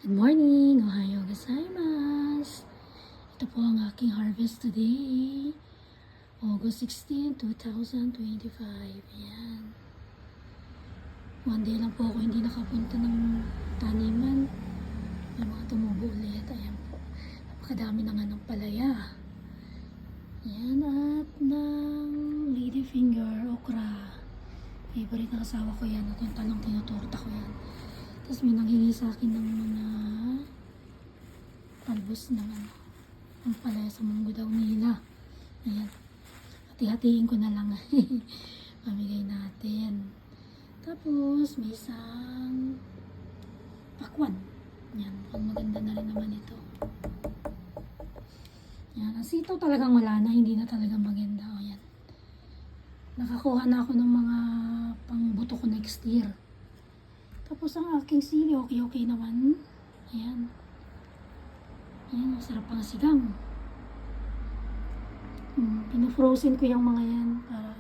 Good morning! Ohayo gozaimasu! Ito po ang aking harvest today. August 16, 2025. Ayan. One day lang po ako hindi nakapunta ng taniman. May mga tumubo ulit. Ayan po. Napakadami na nga ng palaya. Ayan. At ng ladyfinger, okra. Favorite ng asawa ko yan. At yung talong tinutorta ko yan. Tapos may nanghingi sa akin ng mga talbos ng ang palaya sa munggo daw nila. Ayan. Hati-hatiin ko na lang. Pamigay natin. Tapos may isang pakwan. Yan. Ang maganda na rin naman ito. Yan. Ang sitaw talagang wala na. Hindi na talaga maganda. O yan. Nakakuha na ako ng mga pangbuto ko next year. Tapos ang aking sili, okay naman. Ayan. Ayan, masarap pang sigang. Pinafrozen ko yung mga yan para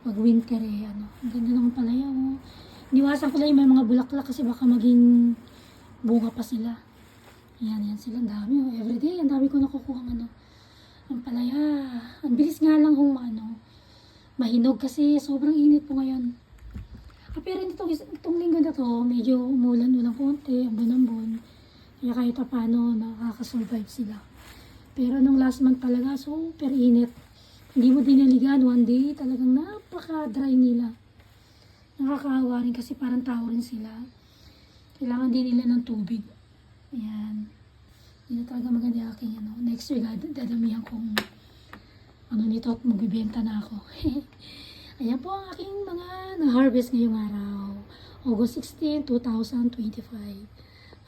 pag winter ang ganda naman pala yan. Niwasan ko lang yung may mga bulaklak kasi baka maging bunga pa sila. Ayan sila, ang dami. Everyday, ang dami ko nakukuha ang palaya. Ang bilis nga lang mahinog kasi sobrang init po ngayon. Pero itong linggo na to, medyo umulan-ulan konti, ambon-ambon. Kaya kahit paano nakakasurvive sila. Pero nung last month talaga, super init. Hindi mo dinaligan one day, talagang napaka-dry nila. Nakakaawa rin kasi parang tao rin sila. Kailangan din nila ng tubig. Ayan. Hindi na talaga maganda aking next week, dadamihan kong nito at magbibenta na ako. Ayan po ang aking mga na-harvest ngayong araw. August 16, 2025.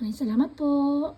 Maraming salamat po.